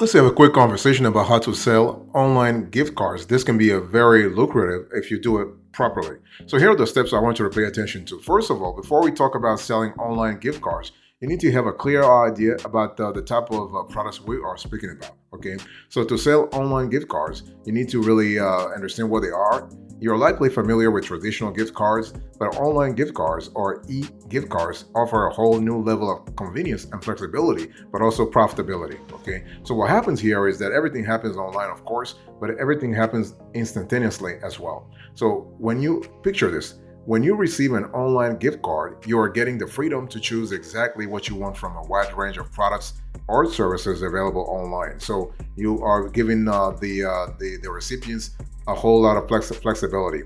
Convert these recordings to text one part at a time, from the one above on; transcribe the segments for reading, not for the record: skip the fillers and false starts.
Let's have a quick conversation about how to sell online gift cards. This can be a very lucrative if you do it properly. So here are the steps I want you to pay attention to. First of all, before we talk about selling online gift cards, you need to have a clear idea about the type of products we are speaking about. Okay, so to sell online gift cards, you need to really understand what they are. You're likely familiar with traditional gift cards, but online gift cards or e-gift cards offer a whole new level of convenience and flexibility, but also profitability. Okay, so what happens here is that everything happens online, of course, but everything happens instantaneously as well. So when you picture this, when you receive an online gift card, you are getting the freedom to choose exactly what you want from a wide range of products or services available online. So you are giving the recipients a whole lot of flexibility,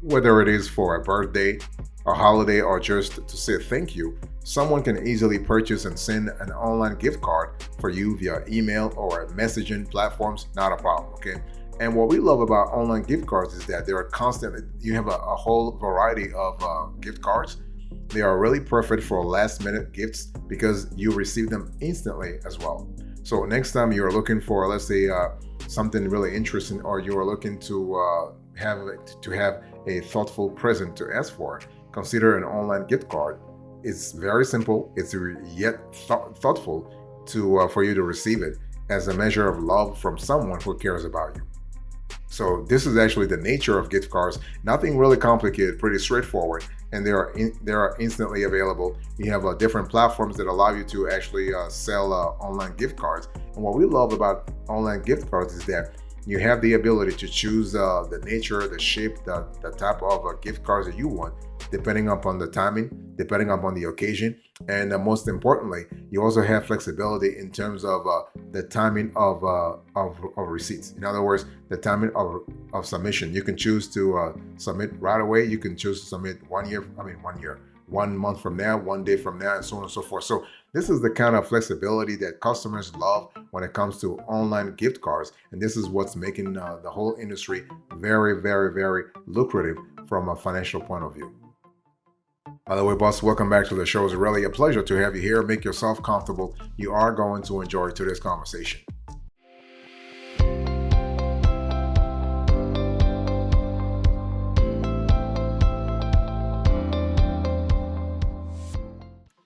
whether it is for a birthday, a holiday, or just to say thank you. Someone can easily purchase and send an online gift card for you via email or messaging platforms, not a problem. Okay. And what we love about online gift cards is that they're constant. You have a whole variety of gift cards. They are really perfect for last minute gifts because you receive them instantly as well. So next time you're looking for, let's say, something really interesting, or you are looking to have a thoughtful present to ask for, consider an online gift card. It's very simple. It's yet thoughtful to for you to receive it as a measure of love from someone who cares about you. So this is actually the nature of gift cards. Nothing really complicated, pretty straightforward, and they are instantly available. You have different platforms that allow you to actually sell online gift cards. And what we love about online gift cards is that you have the ability to choose the nature, the shape, the type of gift cards that you want, depending upon the timing, depending upon the occasion, and most importantly, you also have flexibility in terms of the timing of receipts. In other words, the timing of submission. You can choose to submit right away. You can choose to submit 1 month from now, 1 day from now, and so on and so forth. So this is the kind of flexibility that customers love when it comes to online gift cards. And this is what's making the whole industry very, very, very lucrative from a financial point of view. By the way, boss, welcome back to the show. It's really a pleasure to have you here. Make yourself comfortable. You are going to enjoy today's conversation.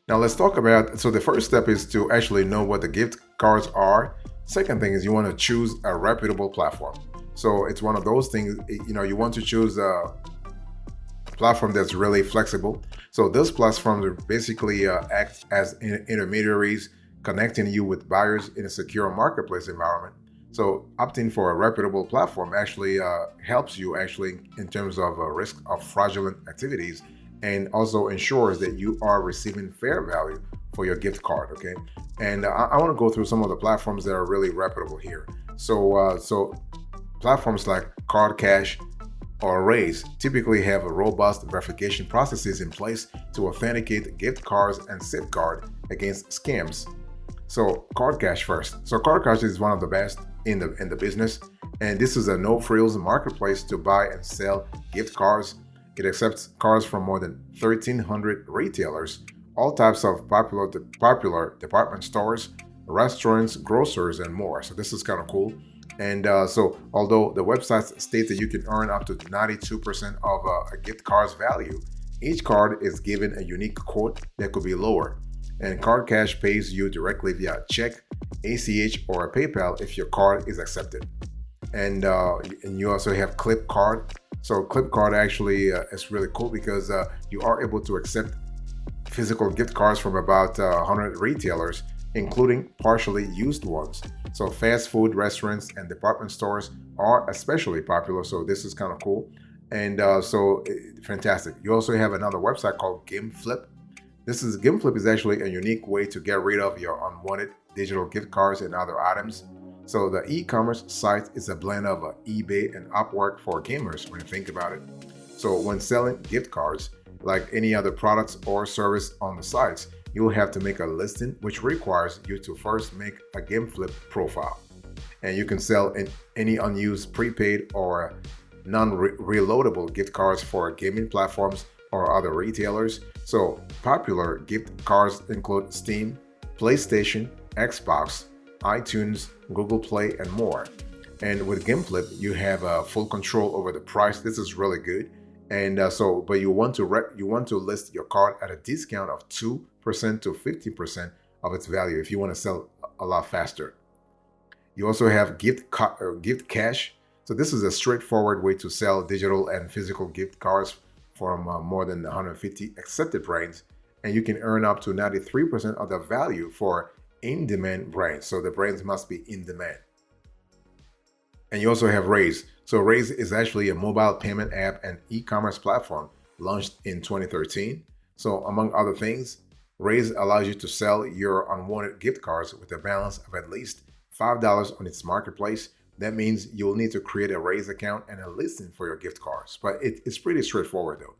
Now let's talk about, so the first step is to actually know what the gift cards are. Second thing is you want to choose a reputable platform. So it's one of those things, you want to choose a platform that's really flexible. So those platforms basically act as intermediaries, connecting you with buyers in a secure marketplace environment. So opting for a reputable platform actually helps you in terms of risk of fraudulent activities, and also ensures that you are receiving fair value for your gift card. Okay, and I want to go through some of the platforms that are really reputable here. So platforms like Card Cash or Raise typically have a robust verification processes in place to authenticate gift cards and safeguard against scams. So Card Cash first. So Card Cash is one of the best in the business, and this is a no-frills marketplace to buy and sell gift cards. It accepts cards from more than 1,300 retailers, all types of popular department stores, restaurants, grocers, and more. So this is kind of cool. And so although the website states that you can earn up to 92% of a gift card's value, each card is given a unique quote that could be lower. And Card Cash pays you directly via check, ACH, or a PayPal if your card is accepted. And you also have Clip Card. So Clip Card actually is really cool because you are able to accept physical gift cards from about 100 retailers, including partially used ones. So fast food restaurants and department stores are especially popular. So this is kind of cool. And fantastic. You also have another website called GimFlip. GimFlip is actually a unique way to get rid of your unwanted digital gift cards and other items. So the e-commerce site is a blend of eBay and Upwork for gamers when you think about it. So when selling gift cards, like any other products or service on the sites, you'll have to make a listing, which requires you to first make a GimFlip profile. And you can sell any unused prepaid or non-reloadable gift cards for gaming platforms or other retailers. So popular gift cards include Steam, PlayStation, Xbox, iTunes, Google Play, and more. And with GameFlip, you have full control over the price. This is really good. And but you want to list your card at a discount of 2% to 50% of its value if you want to sell a lot faster. You also have gift cash. So this is a straightforward way to sell digital and physical gift cards from more than 150 accepted brands, and you can earn up to 93% of the value for in-demand brands. So the brands must be in demand. And you also have Raise. So Raise is actually a mobile payment app and e-commerce platform launched in 2013. So among other things, Raise allows you to sell your unwanted gift cards with a balance of at least $5 on its marketplace. That means you'll need to create a Raise account and a listing for your gift cards. But it's pretty straightforward though.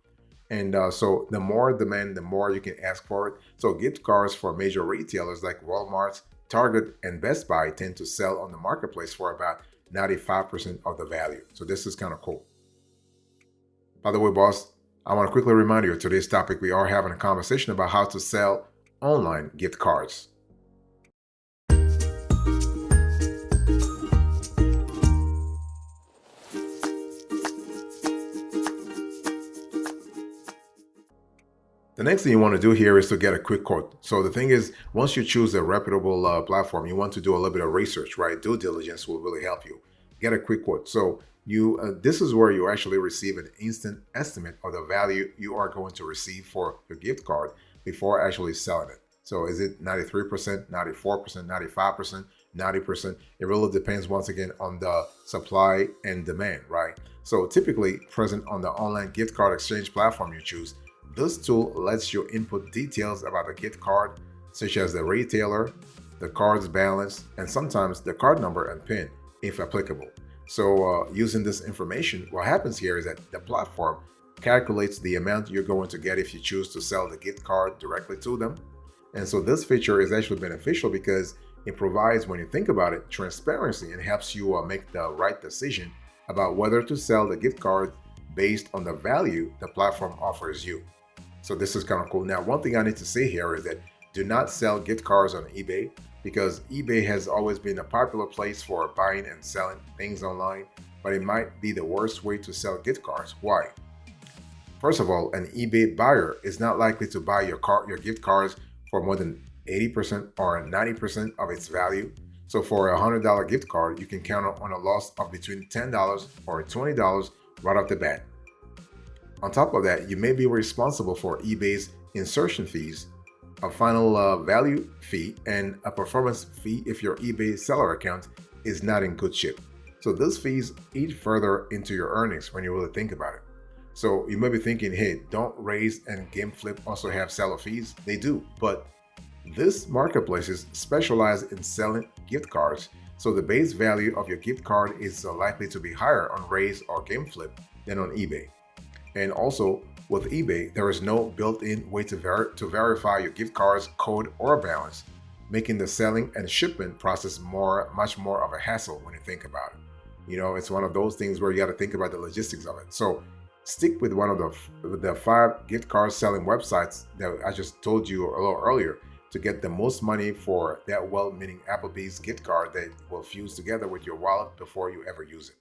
And so the more demand, the more you can ask for it. So gift cards for major retailers like Walmart, Target, and Best Buy tend to sell on the marketplace for about 95% of the value. So this is kind of cool. By the way, boss, I want to quickly remind you of today's topic. We are having a conversation about how to sell online gift cards. The next thing you want to do here is to get a quick quote. So the thing is, once you choose a reputable platform, you want to do a little bit of research, right? Due diligence will really help you. Get a quick quote. So this is where you actually receive an instant estimate of the value you are going to receive for your gift card before actually selling it. So is it 93%, 94%, 95%, 90%? It really depends once again on the supply and demand, right? So typically present on the online gift card exchange platform you choose, this tool lets you input details about the gift card, such as the retailer, the card's balance, and sometimes the card number and PIN, if applicable. So using this information, what happens here is that the platform calculates the amount you're going to get if you choose to sell the gift card directly to them. And so this feature is actually beneficial because it provides, when you think about it, transparency and helps you make the right decision about whether to sell the gift card based on the value the platform offers you. So this is kind of cool. Now, one thing I need to say here is that do not sell gift cards on eBay, because eBay has always been a popular place for buying and selling things online, but it might be the worst way to sell gift cards. Why? First of all, an eBay buyer is not likely to buy your gift cards for more than 80% or 90% of its value. So for a $100 gift card, you can count on a loss of between $10 or $20 right off the bat. On top of that, you may be responsible for eBay's insertion fees, a final value fee, and a performance fee if your eBay seller account is not in good shape. So those fees eat further into your earnings when you really think about it. So you may be thinking, hey, don't Raise and GameFlip also have seller fees? They do, but these marketplaces specialize in selling gift cards, so the base value of your gift card is likely to be higher on Raise or GameFlip than on eBay. And also, with eBay, there is no built-in way to verify your gift card's code or balance, making the selling and shipment process much more of a hassle when you think about it. You know, it's one of those things where you got to think about the logistics of it. So stick with one of the 5 gift card selling websites that I just told you a little earlier to get the most money for that well-meaning Applebee's gift card that will fuse together with your wallet before you ever use it.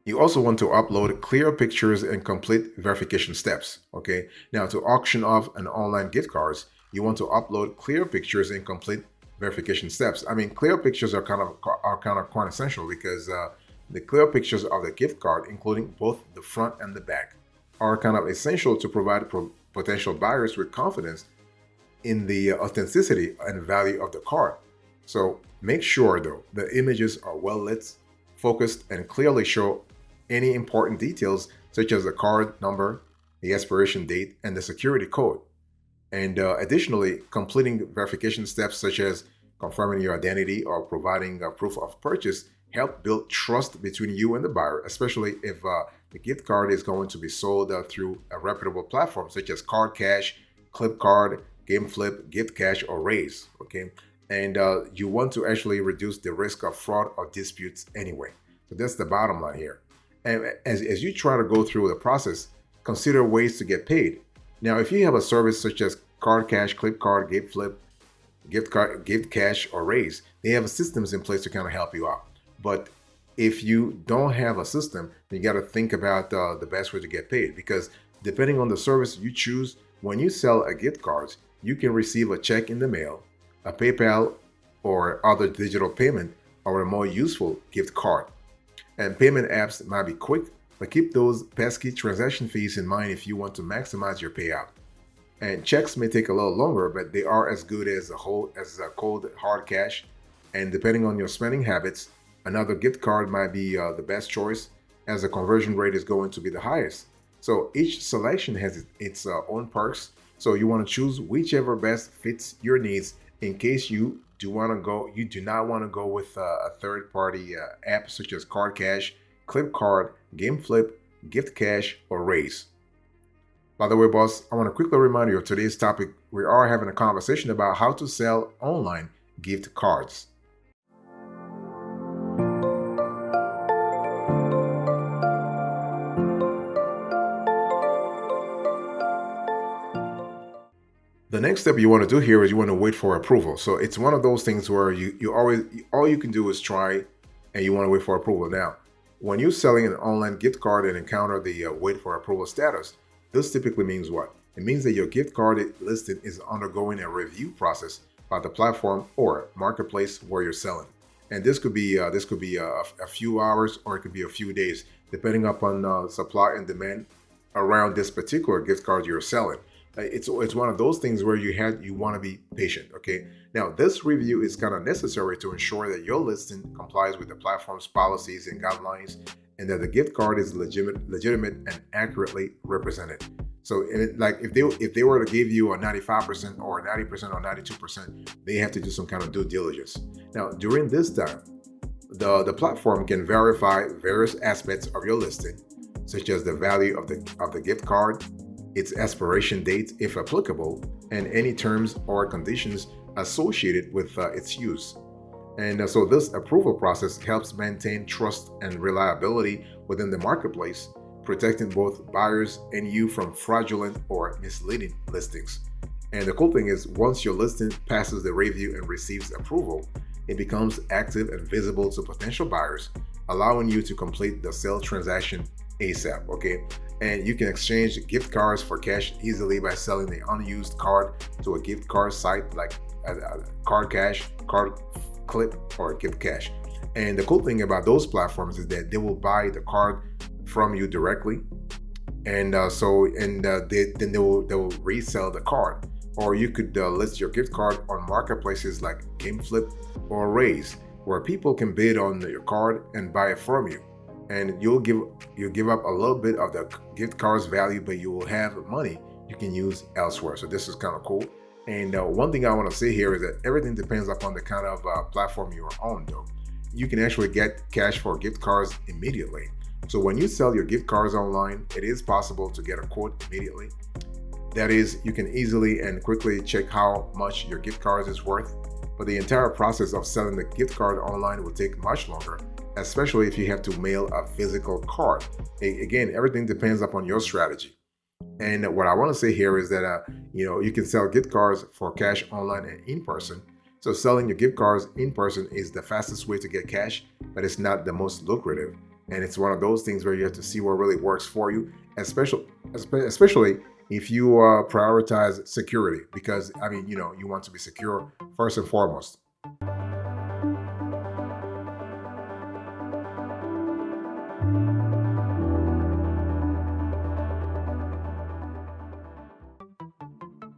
You also want to upload clear pictures and complete verification steps. Okay. Now, to auction off an online gift cards, you want to upload clear pictures and complete verification steps. I mean, clear pictures are kind of quintessential because the clear pictures of the gift card, including both the front and the back, are kind of essential to provide potential buyers with confidence in the authenticity and value of the card. So make sure though the images are well lit, focused, and clearly show any important details such as the card number, the expiration date, and the security code. And additionally, completing verification steps such as confirming your identity or providing a proof of purchase help build trust between you and the buyer, especially if the gift card is going to be sold through a reputable platform such as Card Cash, Clipcard, GameFlip, Gift Cash, or Raise. Okay, and you want to actually reduce the risk of fraud or disputes anyway. So that's the bottom line here. And as you try to go through the process, consider ways to get paid. Now, if you have a service such as Card Cash, Clip Card, Gift Flip, Gift Card, Gift Cash, or Raise, they have systems in place to kind of help you out. But if you don't have a system, then you got to think about the best way to get paid, because depending on the service you choose, when you sell a gift cards, you can receive a check in the mail, a PayPal or other digital payment, or a more useful gift card. And payment apps might be quick, but keep those pesky transaction fees in mind if you want to maximize your payout. And checks may take a little longer, but they are as good as a cold hard cash. And depending on your spending habits, another gift card might be the best choice, as the conversion rate is going to be the highest. So each selection has its own perks. So you want to choose whichever best fits your needs in case you do not want to go with a third-party app such as Card Cash, Clip Card, Game Flip, Gift Cash, or Raise. By the way, boss, I want to quickly remind you of today's topic. We are having a conversation about how to sell online gift cards. The next step you want to do here is you want to wait for approval. So it's one of those things where you always, all you can do is try, and you want to wait for approval. Now, when you're selling an online gift card and encounter the wait for approval status, this typically means what? It means that your gift card listing is undergoing a review process by the platform or marketplace where you're selling. And this could be a few hours, or it could be a few days, depending upon supply and demand around this particular gift card you're selling. It's one of those things where you want to be patient. Okay. Now, this review is kind of necessary to ensure that your listing complies with the platform's policies and guidelines, and that the gift card is legitimate and accurately represented. So, if they were to give you a 95% or 90% or 92%, they have to do some kind of due diligence. Now, during this time, the platform can verify various aspects of your listing, such as the value of the gift card, its expiration date, if applicable, and any terms or conditions associated with its use. And so this approval process helps maintain trust and reliability within the marketplace, protecting both buyers and you from fraudulent or misleading listings. And the cool thing is, once your listing passes the review and receives approval, it becomes active and visible to potential buyers, allowing you to complete the sale transaction ASAP. Okay. And you can exchange gift cards for cash easily by selling the unused card to a gift card site like Card Cash, Card Clip, or Gift Cash. And the cool thing about those platforms is that they will buy the card from you directly, and then they will resell the card. Or you could list your gift card on marketplaces like Game Flip or Raise, where people can bid on your card and buy it from you. And you'll give up a little bit of the gift card's value, but you will have money you can use elsewhere. So this is kind of cool. And one thing I want to say here is that everything depends upon the kind of platform you are on, though. You can actually get cash for gift cards immediately. So when you sell your gift cards online, it is possible to get a quote immediately. That is, you can easily and quickly check how much your gift card is worth. But the entire process of selling the gift card online will take much longer, especially if you have to mail a physical card. Again, everything depends upon your strategy. And what I want to say here is that you can sell gift cards for cash online and in person. So selling your gift cards in person is the fastest way to get cash, but it's not the most lucrative. And it's one of those things where you have to see what really works for you, especially if you prioritize security, because you want to be secure first and foremost.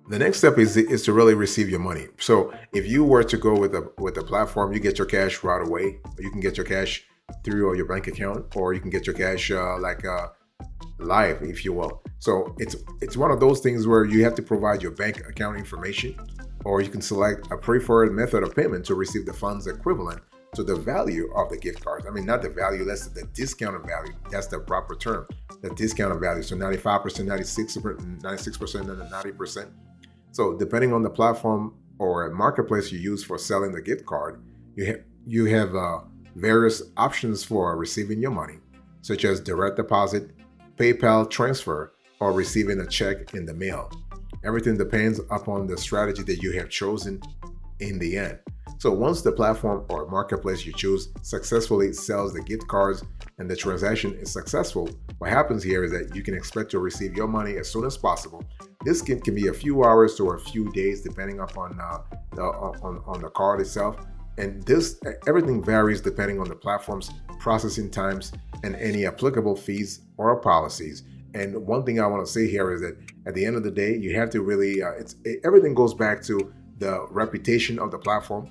The next step is to really receive your money. So if you were to go with a platform, you get your cash right away. You can get your cash through your bank account, or you can get your cash live, if you will. So it's one of those things where you have to provide your bank account information, or you can select a preferred method of payment to receive the funds equivalent to the value of the gift cards. I mean, not the value, that's the discounted value. That's the proper term, the discounted value. So 95%, 96%, and 90%. So depending on the platform or marketplace you use for selling the gift card, you have various options for receiving your money. such as direct deposit, PayPal transfer, or receiving a check in the mail. Everything depends upon the strategy that you have chosen in the end. So once the platform or marketplace you choose successfully sells the gift cards and the transaction is successful, what happens here is that you can expect to receive your money as soon as possible. This can be a few hours to a few days depending upon on the card itself. And this everything varies depending on the platform's processing times and any applicable fees or policies. And one thing I want to say here is that at the end of the day, you have to really everything goes back to the reputation of the platform,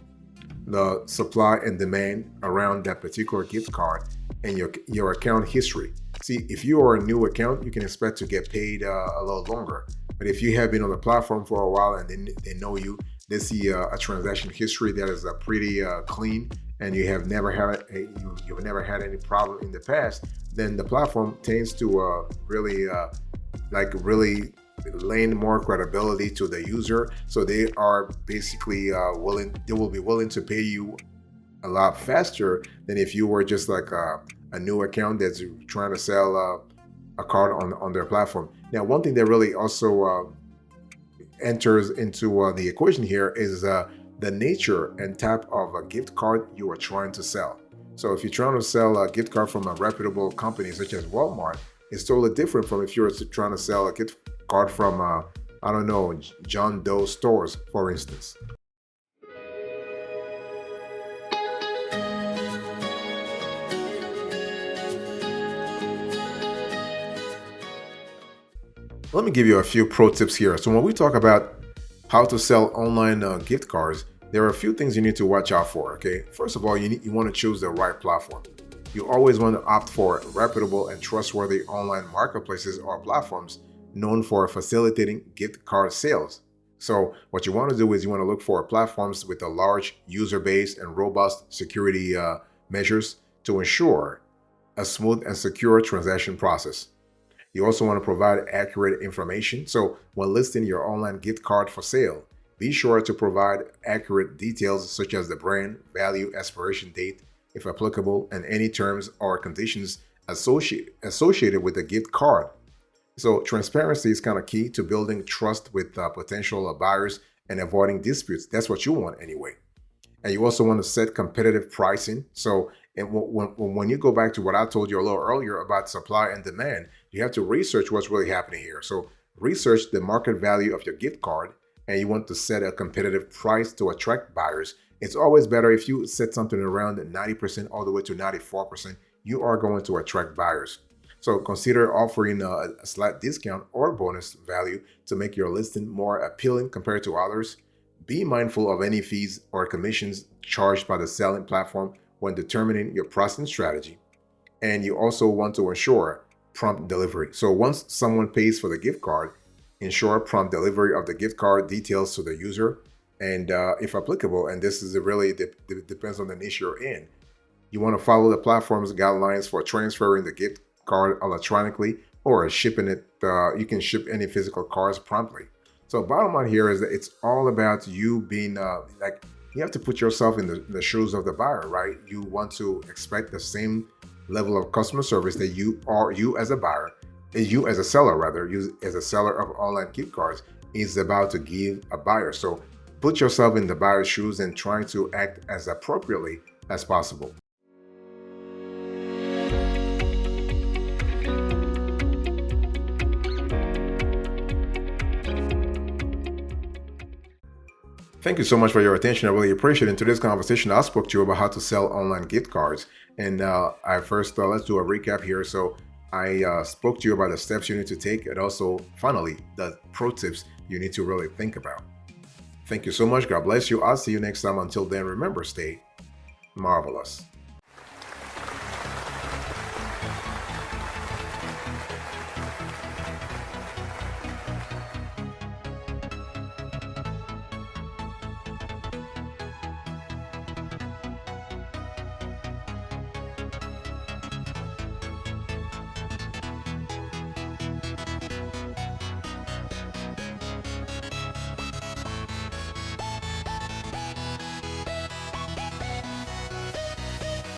the supply and demand around that particular gift card, and your account history. See, if you are a new account, you can expect to get paid a little longer. But if you have been on the platform for a while and they know you, they see a transaction history that is pretty clean, and you have never had you've never had any problem in the past, then the platform tends to really lend more credibility to the user. So they are basically they will be willing to pay you a lot faster than if you were just like a new account that's trying to sell a card on their platform. Now, one thing that really also enters into the equation here is the nature and type of a gift card you are trying to sell. So if you're trying to sell a gift card from a reputable company such as Walmart, it's totally different from if you're trying to sell a gift card from, I don't know, John Doe stores, for instance. Let me give you a few pro tips here. So when we talk about how to sell online gift cards, there are a few things you need to watch out for, okay? First of all, you want to choose the right platform. You always want to opt for reputable and trustworthy online marketplaces or platforms known for facilitating gift card sales. So what you want to do is you want to look for platforms with a large user base and robust security measures to ensure a smooth and secure transaction process. You also want to provide accurate information. So when listing your online gift card for sale, be sure to provide accurate details such as the brand, value, expiration date, if applicable, and any terms or conditions associated with the gift card. So transparency is kind of key to building trust with potential buyers and avoiding disputes. That's what you want anyway. And you also want to set competitive pricing. So when you go back to what I told you a little earlier about supply and demand, you have to research what's really happening here. So research the market value of your gift card, and you want to set a competitive price to attract buyers. It's always better if you set something around 90% all the way to 94%, you are going to attract buyers. So consider offering a slight discount or bonus value to make your listing more appealing compared to others. Be mindful of any fees or commissions charged by the selling platform when determining your pricing strategy. And you also want to ensure prompt delivery. So once someone pays for the gift card, ensure prompt delivery of the gift card details to the user, and if applicable, and this is really depends on the niche you're in, you want to follow the platform's guidelines for transferring the gift card electronically or shipping it. You can ship any physical cards promptly. So bottom line here is that it's all about you being you have to put yourself in the shoes of the buyer, right? You want to expect the same level of customer service that you as a buyer, you as a seller rather, you as a seller of online gift cards is about to give a buyer. So put yourself in the buyer's shoes and trying to act as appropriately as possible. Thank you so much for your attention. I really appreciate it. In today's conversation, I spoke to you about how to sell online gift cards. And let's do a recap here. So I spoke to you about the steps you need to take, and also finally, the pro tips you need to really think about. Thank you so much. God bless you. I'll see you next time. Until then, remember, stay marvelous.